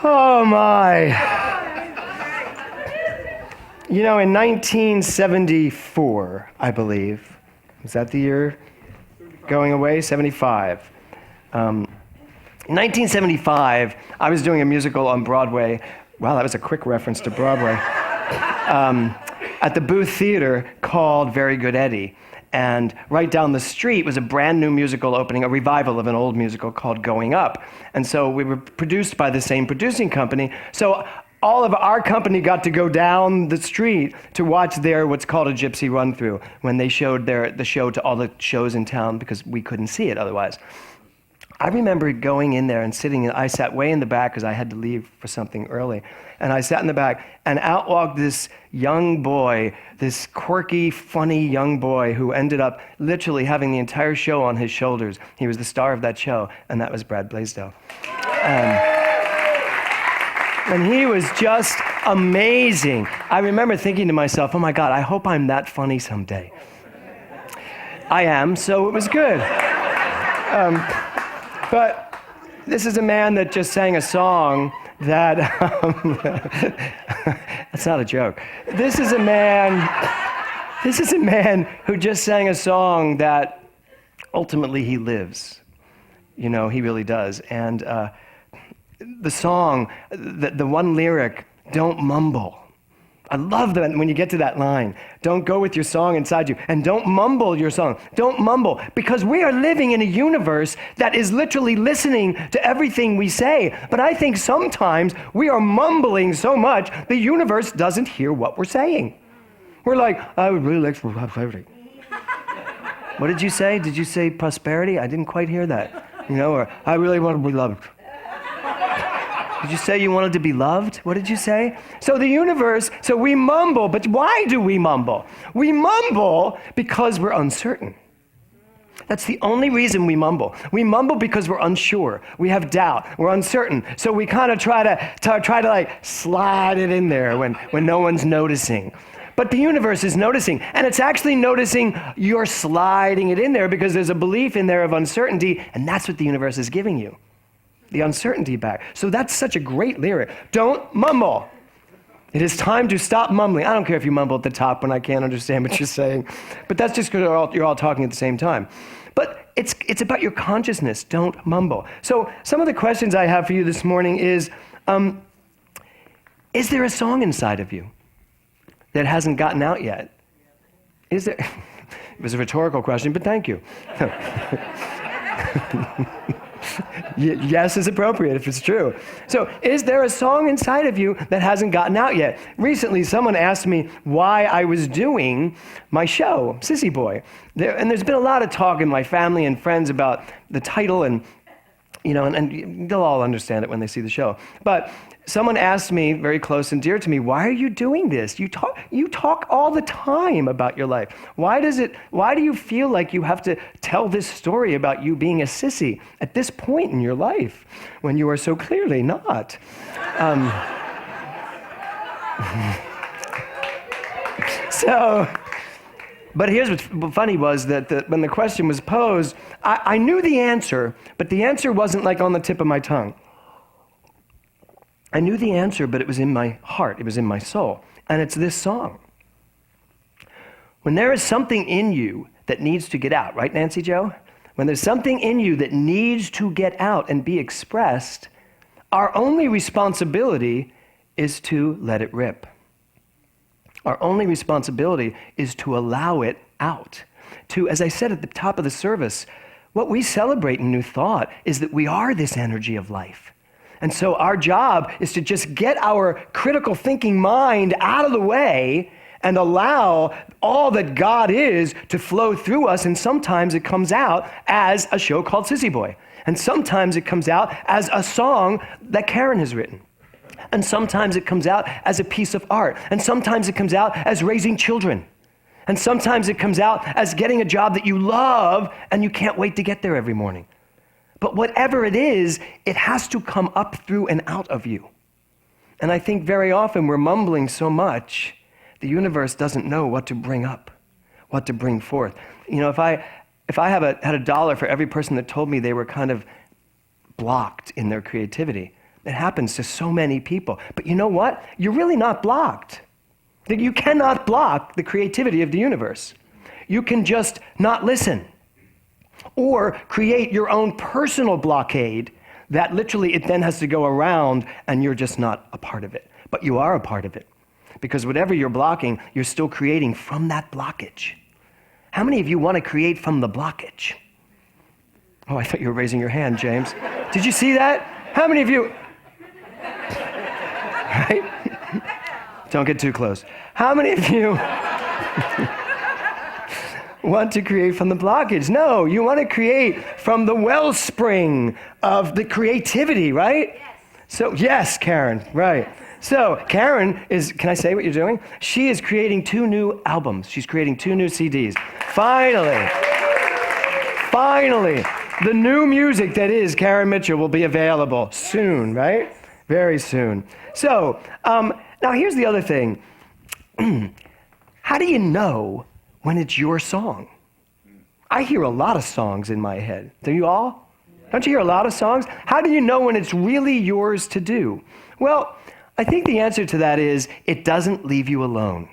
Oh my. You know, in 1974, I believe, was that the year going away? 75. 1975, I was doing a musical on Broadway. Wow, that was a quick reference to Broadway. At the Booth Theater called Very Good Eddie. And right down the street was a brand new musical opening, a revival of an old musical called Going Up. And so we were produced by the same producing company. So all of our company got to go down the street to watch their what's called a gypsy run-through when they showed the show to all the shows in town because we couldn't see it otherwise. I remember going in there and sitting, I sat way in the back because I had to leave for something early. And I sat in the back, and out walked this young boy, this quirky, funny young boy who ended up literally having the entire show on his shoulders. He was the star of that show, and that was Brad Blaisdell. And he was just amazing. I remember thinking to myself, oh my God, I hope I'm that funny someday. I am, so it was good. But this is a man that just sang a song that, that's not a joke. This is a man who just sang a song that ultimately he lives. You know, he really does. And the song, the one lyric, don't mumble. I love that when you get to that line. Don't go with your song inside you, and don't mumble your song. Don't mumble, because we are living in a universe that is literally listening to everything we say. But I think sometimes we are mumbling so much, the universe doesn't hear what we're saying. We're like, I would really like prosperity. What did you say? Did you say prosperity? I didn't quite hear that. You know, or I really want to be loved. Did you say you wanted to be loved? What did you say? So the universe, so we mumble, but why do we mumble? We mumble because we're uncertain. That's the only reason we mumble. We mumble because we're unsure. We have doubt. We're uncertain. So we kind of try to like slide it in there when no one's noticing. But the universe is noticing, and it's actually noticing you're sliding it in there because there's a belief in there of uncertainty, and that's what the universe is giving you. The uncertainty back. So that's such a great lyric. Don't mumble. It is time to stop mumbling. I don't care if you mumble at the top when I can't understand what you're saying, but that's just because you're all talking at the same time. But it's about your consciousness. Don't mumble. So some of the questions I have for you this morning is there a song inside of you that hasn't gotten out yet? Is there? It was a rhetorical question, but thank you. Yes is appropriate if it's true. So is there a song inside of you that hasn't gotten out yet? Recently, someone asked me why I was doing my show, Sissy Boy. And there's been a lot of talk in my family and friends about the title, and you know, and they'll all understand it when they see the show. But someone asked me, very close and dear to me, why are you doing this? You talk all the time about your life. Why do you feel like you have to tell this story about you being a sissy at this point in your life when you are so clearly not? But here's what's funny was that when the question was posed, I knew the answer, but the answer wasn't like on the tip of my tongue. I knew the answer, but it was in my heart, it was in my soul. And it's this song. When there is something in you that needs to get out, right, Nancy Jo? When there's something in you that needs to get out and be expressed, our only responsibility is to let it rip. Our only responsibility is to allow it out. To, as I said at the top of the service, what we celebrate in New Thought is that we are this energy of life. And so our job is to just get our critical thinking mind out of the way and allow all that God is to flow through us. And sometimes it comes out as a show called Sissy Boy. And sometimes it comes out as a song that Karen has written. And sometimes it comes out as a piece of art. And sometimes it comes out as raising children. And sometimes it comes out as getting a job that you love and you can't wait to get there every morning. But whatever it is, it has to come up through and out of you. And I think very often we're mumbling so much, the universe doesn't know what to bring up, what to bring forth. You know, if I had $1 for every person that told me they were kind of blocked in their creativity, It happens to so many people. But you know what? You're really not blocked. You cannot block the creativity of the universe. You can just not listen or create your own personal blockade that literally it then has to go around and you're just not a part of it. But you are a part of it because whatever you're blocking, you're still creating from that blockage. How many of you want to create from the blockage? Oh, I thought you were raising your hand, James. Did you see that? How many of you? Right? Don't get too close. How many of you want to create from the blockage? No, you want to create from the wellspring of the creativity, right? Yes. So, yes, Karen, right. So, Karen is, can I say what you're doing? She is creating 2 new albums. She's creating 2 new CDs. Finally, the new music that is Karen Mitchell will be available soon, right? Very soon. So, now here's the other thing. How do you know when it's your song? I hear a lot of songs in my head. Do you all? Don't you hear a lot of songs? How do you know when it's really yours to do? Well, I think the answer to that is it doesn't leave you alone.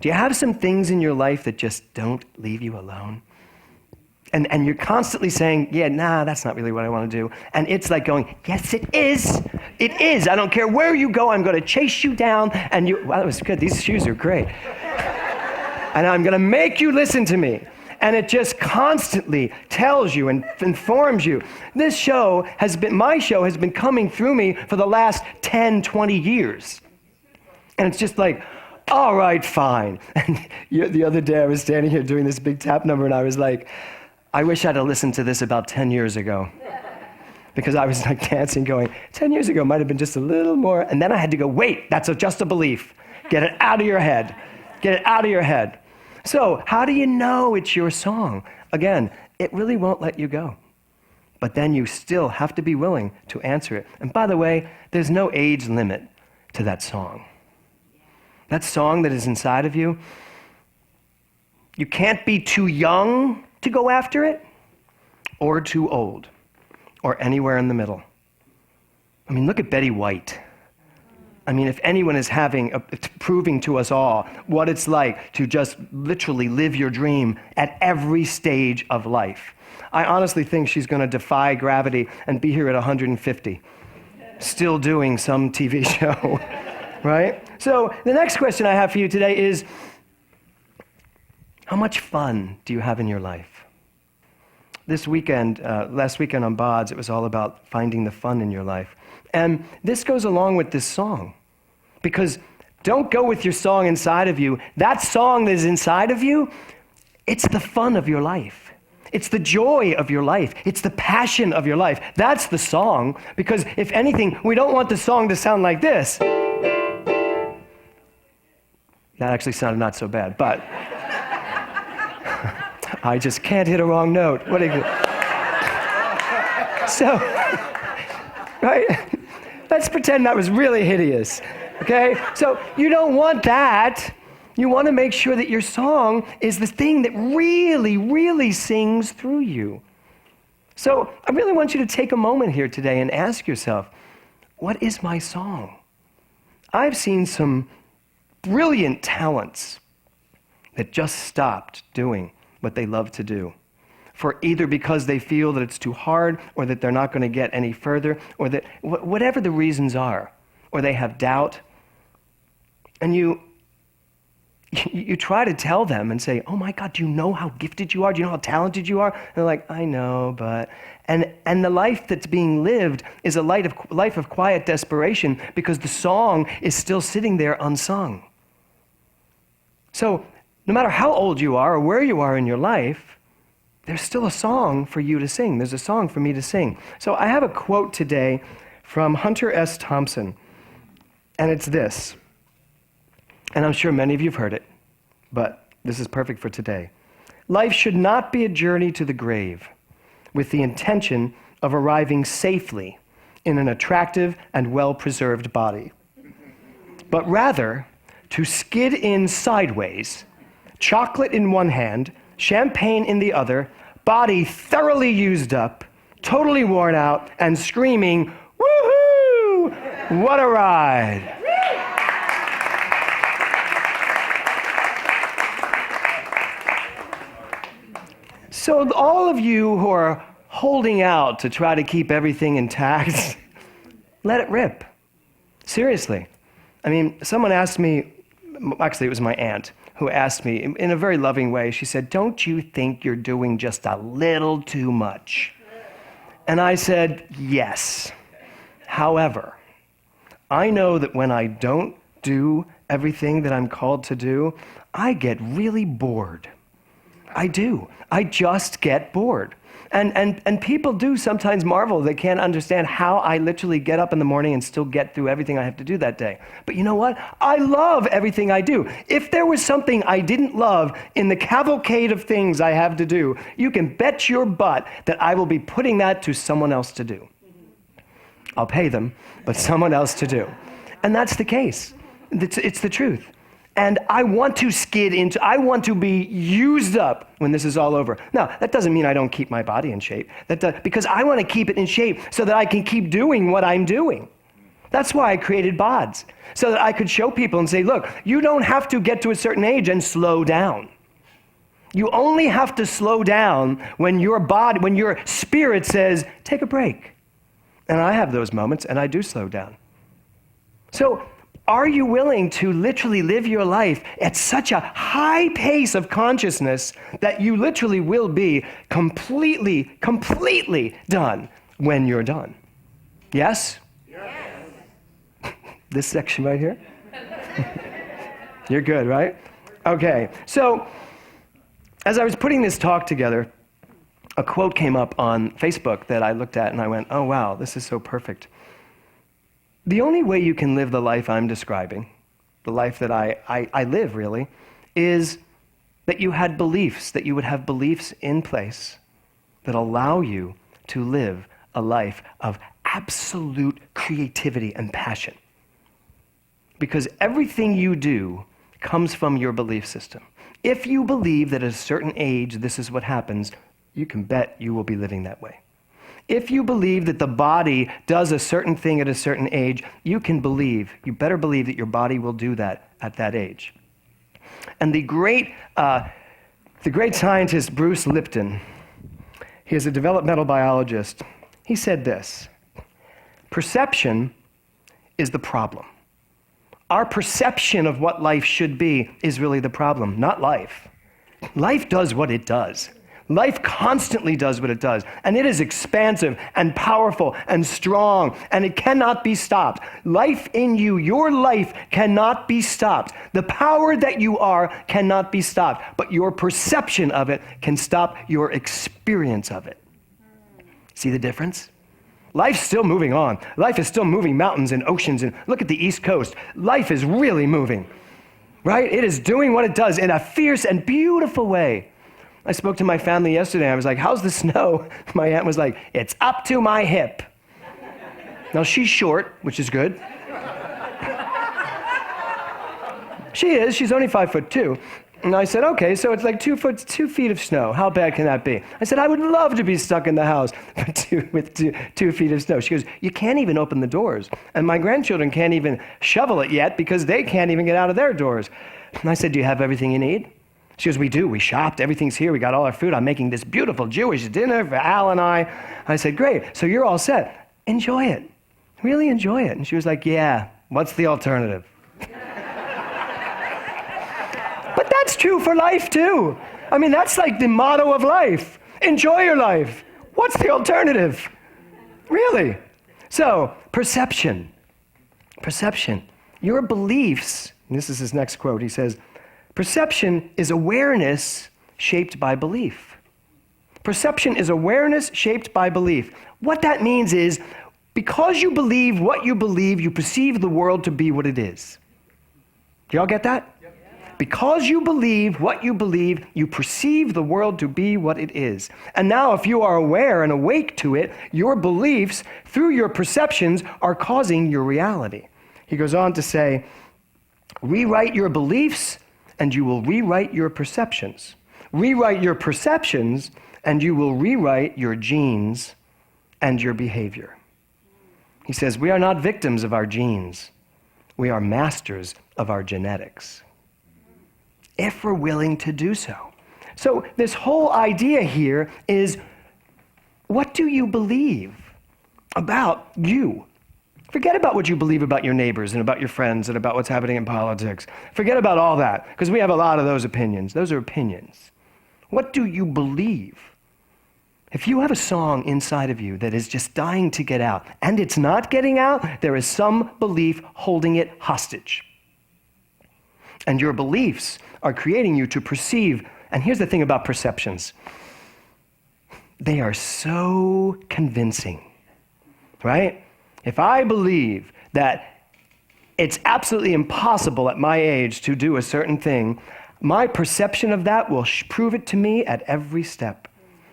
Do you have some things in your life that just don't leave you alone? And you're constantly saying, yeah, nah, that's not really what I want to do. And it's like going, yes, it is. It is. I don't care where you go. I'm going to chase you down. And you, wow, that was good. These shoes are great. And I'm going to make you listen to me. And it just constantly tells you and informs you. My show has been coming through me for the last 10, 20 years. And it's just like, all right, fine. And the other day I was standing here doing this big tap number and I was like, I wish I'd have listened to this about 10 years ago. Because I was like dancing going, 10 years ago might have been just a little more. And then I had to go, wait, that's just a belief. Get it out of your head. Get it out of your head. So how do you know it's your song? Again, it really won't let you go. But then you still have to be willing to answer it. And by the way, there's no age limit to that song. That song that is inside of you, you can't be too young to go after it, or too old, or anywhere in the middle. I mean, look at Betty White. I mean, if anyone is proving to us all what it's like to just literally live your dream at every stage of life, I honestly think she's going to defy gravity and be here at 150, still doing some TV show, right? So the next question I have for you today is, how much fun do you have in your life? This weekend, last weekend on BODS, it was all about finding the fun in your life. And this goes along with this song. Because don't go with your song inside of you. That song that is inside of you, it's the fun of your life. It's the joy of your life. It's the passion of your life. That's the song. Because if anything, we don't want the song to sound like this. That actually sounded not so bad, but I just can't hit a wrong note. What are you? So, right? Let's pretend that was really hideous, okay? So you don't want that. You want to make sure that your song is the thing that really, really sings through you. So I really want you to take a moment here today and ask yourself, what is my song? I've seen some brilliant talents that just stopped doing what they love to do, for either because they feel that it's too hard, or that they're not going to get any further, or that whatever the reasons are, or they have doubt, and you try to tell them and say, oh my God, do you know how gifted you are? Do you know how talented you are? And they're like, I know, but... And the life that's being lived is a life of quiet desperation because the song is still sitting there unsung. So no matter how old you are or where you are in your life, there's still a song for you to sing. There's a song for me to sing. So I have a quote today from Hunter S. Thompson, and it's this. And I'm sure many of you have heard it, but this is perfect for today. Life should not be a journey to the grave with the intention of arriving safely in an attractive and well-preserved body, but rather to skid in sideways, chocolate in one hand, champagne in the other, body thoroughly used up, totally worn out, and screaming, woohoo! What a ride. So all of you who are holding out to try to keep everything intact, let it rip. Seriously. I mean, someone asked me, actually it was my aunt, who asked me in a very loving way, she said, "Don't you think you're doing just a little too much?" And I said, yes. However, I know that when I don't do everything that I'm called to do, I get really bored. I do. I just get bored. And people do sometimes marvel. They can't understand how I literally get up in the morning and still get through everything I have to do that day. But you know what? I love everything I do. If there was something I didn't love in the cavalcade of things I have to do, you can bet your butt that I will be putting that to someone else to do. I'll pay them, but someone else to do. And that's the case. It's the truth. And I want to I want to be used up when this is all over. Now, that doesn't mean I don't keep my body in shape. Because I want to keep it in shape so that I can keep doing what I'm doing. That's why I created BODs, so that I could show people and say, look, you don't have to get to a certain age and slow down. You only have to slow down when your body, when your spirit says, take a break. And I have those moments, and I do slow down. So, are you willing to literally live your life at such a high pace of consciousness that you literally will be completely done when you're done? Yes? Yes. This section right here? You're good, right? Okay, so as I was putting this talk together, a quote came up on Facebook that I looked at and I went, oh wow, this is so perfect. The only way you can live the life I'm describing, the life that I live really, is that you had beliefs, that you would have beliefs in place that allow you to live a life of absolute creativity and passion. Because everything you do comes from your belief system. If you believe that at a certain age this is what happens, you can bet you will be living that way. If you believe that the body does a certain thing at a certain age, you better believe that your body will do that at that age. And the great scientist Bruce Lipton, he is a developmental biologist, he said this: perception is the problem. Our perception of what life should be is really the problem, not life. Life does what it does. Life constantly does what it does, and it is expansive and powerful and strong, and it cannot be stopped. Life in you, your life cannot be stopped. The power that you are cannot be stopped, but your perception of it can stop your experience of it. See the difference? Life's still moving on. Life is still moving mountains and oceans, and look at the East Coast. Life is really moving, right? It is doing what it does in a fierce and beautiful way. I spoke to my family yesterday. I was like, how's the snow? My aunt was like, it's up to my hip. Now, she's short, which is good. She is. She's only 5'2". And I said, okay, so it's like 2 feet of snow. How bad can that be? I said, I would love to be stuck in the house with 2 feet of snow. She goes, you can't even open the doors. And my grandchildren can't even shovel it yet because they can't even get out of their doors. And I said, do you have everything you need? She goes, we do. We shopped. Everything's here. We got all our food. I'm making this beautiful Jewish dinner for Al and I. I said, great. So you're all set. Enjoy it. Really enjoy it. And she was like, yeah, what's the alternative? But that's true for life, too. I mean, that's like the motto of life. Enjoy your life. What's the alternative? Really? So, perception. Perception. Your beliefs, and this is his next quote. He says, perception is awareness shaped by belief. Perception is awareness shaped by belief. What that means is, because you believe what you believe, you perceive the world to be what it is. Do y'all get that? Yep. Because you believe what you believe, you perceive the world to be what it is. And now if you are aware and awake to it, your beliefs, through your perceptions, are causing your reality. He goes on to say, rewrite your beliefs, and you will rewrite your perceptions. Rewrite your perceptions, and you will rewrite your genes and your behavior. He says, we are not victims of our genes. We are masters of our genetics, if we're willing to do so. So this whole idea here is, what do you believe about you? Forget about what you believe about your neighbors and about your friends and about what's happening in politics. Forget about all that, because we have a lot of those opinions. Those are opinions. What do you believe? If you have a song inside of you that is just dying to get out, and it's not getting out, there is some belief holding it hostage. And your beliefs are creating you to perceive. And here's the thing about perceptions. They are so convincing, right? If I believe that it's absolutely impossible at my age to do a certain thing, my perception of that will prove it to me at every step.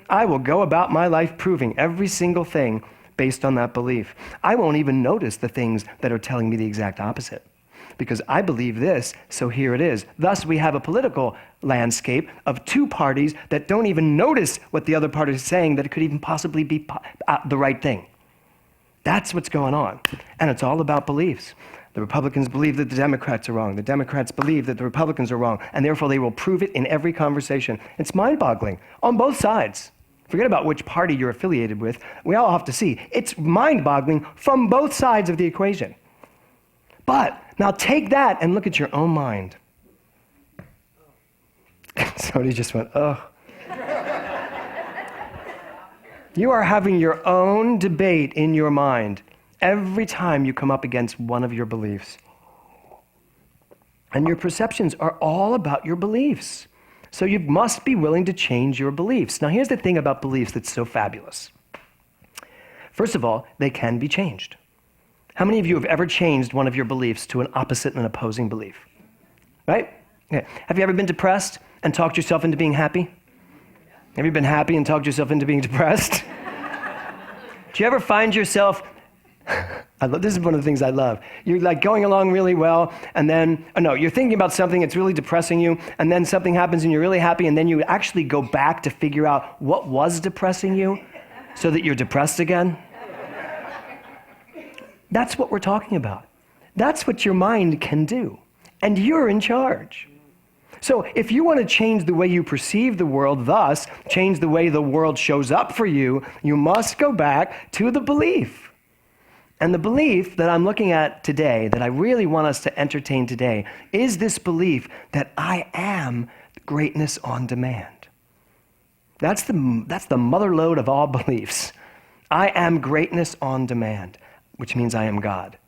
I will go about my life proving every single thing based on that belief. I won't even notice the things that are telling me the exact opposite, because I believe this, so here it is. Thus, we have a political landscape of two parties that don't even notice what the other party is saying, that it could even possibly be the right thing. That's what's going on. And it's all about beliefs. The Republicans believe that the Democrats are wrong. The Democrats believe that the Republicans are wrong, and therefore they will prove it in every conversation. It's mind-boggling on both sides. Forget about which party you're affiliated with. We all have to see. It's mind-boggling from both sides of the equation. But now take that and look at your own mind. Somebody just went, oh. You are having your own debate in your mind every time you come up against one of your beliefs. And your perceptions are all about your beliefs. So you must be willing to change your beliefs. Now, here's the thing about beliefs that's so fabulous. First of all, they can be changed. How many of you have ever changed one of your beliefs to an opposite and opposing belief? Right? Yeah. Have you ever been depressed and talked yourself into being happy? Have you been happy and talked yourself into being depressed? Do you ever find yourself, this is one of the things I love. You're like going along really well, and then, you're thinking about something that's really depressing you, and then something happens and you're really happy, and then you actually go back to figure out what was depressing you so that you're depressed again. That's what we're talking about. That's what your mind can do. And you're in charge. So if you want to change the way you perceive the world, thus change the way the world shows up for you, you must go back to the belief. And the belief that I'm looking at today, that I really want us to entertain today, is this belief that I am greatness on demand. That's the mother lode of all beliefs. I am greatness on demand, which means I am God.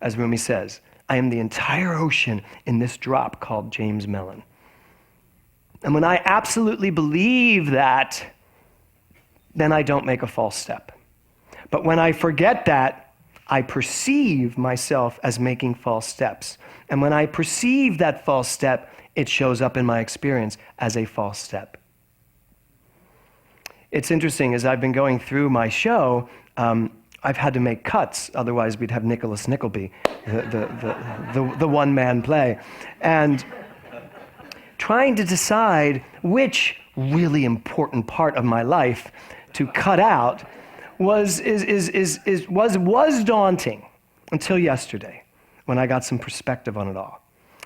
As Rumi says, I am the entire ocean in this drop called James Mellon. And when I absolutely believe that, then I don't make a false step. But when I forget that, I perceive myself as making false steps. And when I perceive that false step, it shows up in my experience as a false step. It's interesting, as I've been going through my show, I've had to make cuts, otherwise we'd have Nicholas Nickleby, the one-man play. And trying to decide which really important part of my life to cut out was daunting until yesterday, when I got some perspective on it all.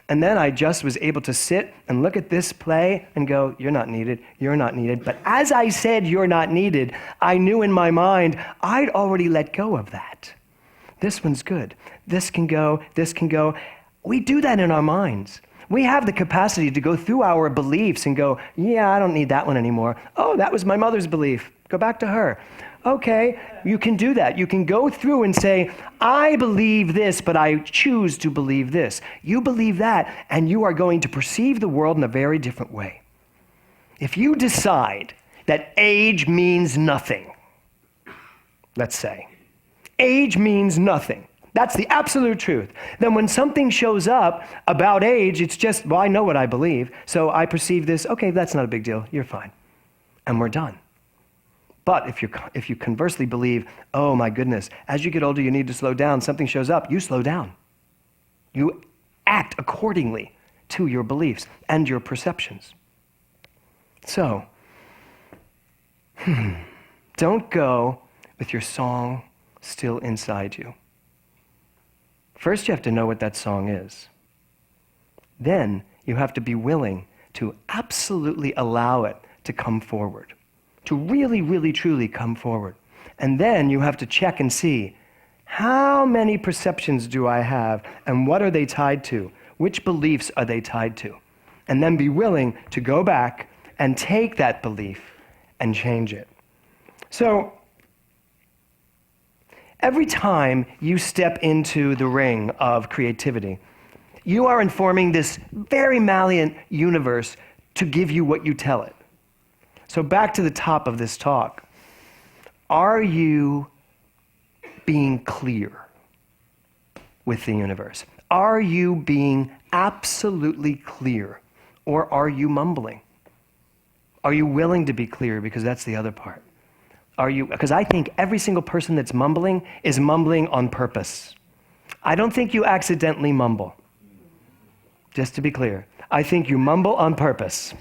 And then I just was able to sit and look at this play and go, you're not needed, you're not needed. But as I said, you're not needed, I knew in my mind, I'd already let go of that. This one's good. This can go, this can go. We do that in our minds. We have the capacity to go through our beliefs and go, yeah, I don't need that one anymore. Oh, that was my mother's belief. Go back to her. Okay, you can do that. You can go through and say, I believe this, but I choose to believe this. You believe that, and you are going to perceive the world in a very different way. If you decide that age means nothing, let's say, age means nothing. That's the absolute truth. Then when something shows up about age, it's just, well, I know what I believe, so I perceive this, okay, that's not a big deal, you're fine. And we're done. But if you conversely believe, oh my goodness, as you get older, you need to slow down, something shows up, you slow down. You act accordingly to your beliefs and your perceptions. So, don't go with your song still inside you. First, you have to know what that song is. Then, you have to be willing to absolutely allow it to come forward, to really, really, truly come forward. And then you have to check and see, how many perceptions do I have, and what are they tied to? Which beliefs are they tied to? And then be willing to go back and take that belief and change it. So, every time you step into the ring of creativity, you are informing this very malleant universe to give you what you tell it. So back to the top of this talk. Are you being clear with the universe? Are you being absolutely clear? Or are you mumbling? Are you willing to be clear? Because that's the other part. Because I think every single person that's mumbling is mumbling on purpose. I don't think you accidentally mumble. Just to be clear, I think you mumble on purpose.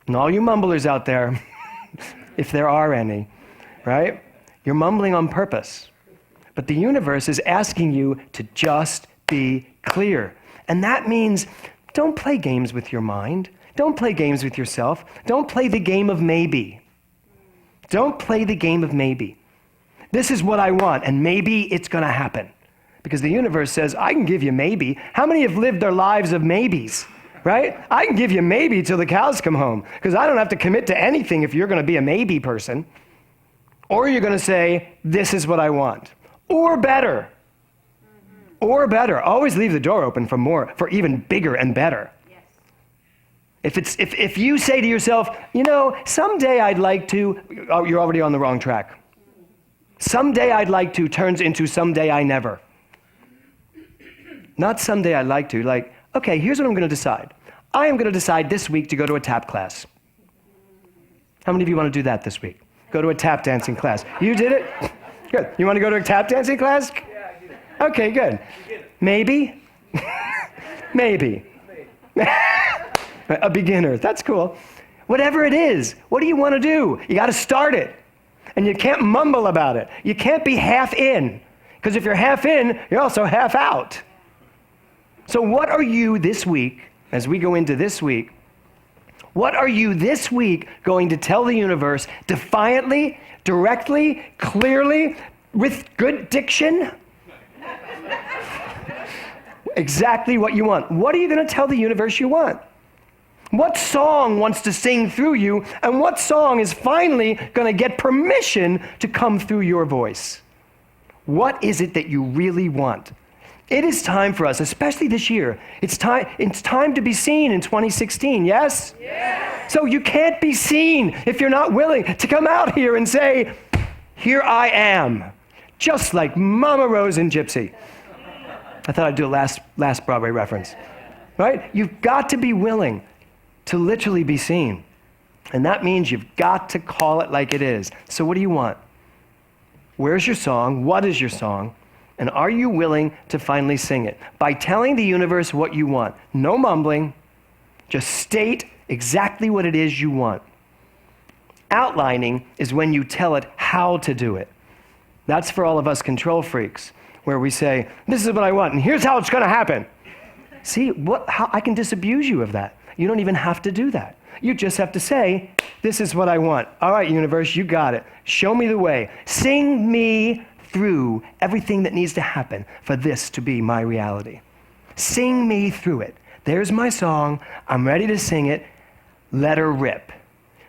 And all you mumblers out there, if there are any, right? You're mumbling on purpose. But the universe is asking you to just be clear. And that means don't play games with your mind. Don't play games with yourself. Don't play the game of maybe. Don't play the game of maybe. This is what I want, and maybe it's going to happen. Because the universe says, I can give you maybe. How many have lived their lives of maybes, right? I can give you maybe till the cows come home, because I don't have to commit to anything if you're going to be a maybe person. Or you're going to say, this is what I want. Or better. Or better. Always leave the door open for more, for even bigger and better. Yes. If you say to yourself, someday I'd like to, oh, you're already on the wrong track. Someday I'd like to turns into someday I never. Not someday I'd like to, like, okay, here's what I'm going to decide. I am going to decide this week to go to a tap class. How many of you want to do that this week? Go to a tap dancing class. You did it? Good. You want to go to a tap dancing class? Yeah, I did it. Okay, good. Maybe? Maybe. A beginner. That's cool. Whatever it is, what do you want to do? You got to start it. And you can't mumble about it. You can't be half in. Because if you're half in, you're also half out. So what are you this week, as we go into this week, what are you this week going to tell the universe defiantly, directly, clearly, with good diction? Exactly what you want. What are you going to tell the universe you want? What song wants to sing through you, and what song is finally going to get permission to come through your voice? What is it that you really want? It is time for us, especially this year. It's time to be seen in 2016, yes? Yes. So you can't be seen if you're not willing to come out here and say, here I am, just like Mama Rose and Gypsy. I thought I'd do a last Broadway reference, right? You've got to be willing to literally be seen. And that means you've got to call it like it is. So what do you want? Where's your song? What is your song? And are you willing to finally sing it? By telling the universe what you want. No mumbling. Just state exactly what it is you want. Outlining is when you tell it how to do it. That's for all of us control freaks, where we say, this is what I want, and here's how it's going to happen. See, how I can disabuse you of that. You don't even have to do that. You just have to say, this is what I want. All right, universe, you got it. Show me the way. Sing me through everything that needs to happen for this to be my reality. Sing me through it. There's my song. I'm ready to sing it. Let her rip.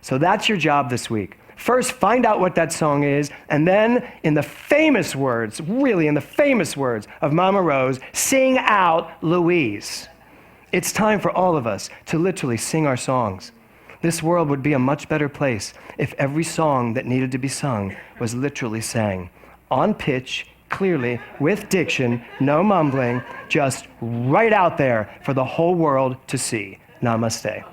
So that's your job this week. First, find out what that song is, and then, in the famous words, really in the famous words of Mama Rose, sing out Louise. It's time for all of us to literally sing our songs. This world would be a much better place if every song that needed to be sung was literally sang. On pitch, clearly, with diction, no mumbling, just right out there for the whole world to see. Namaste.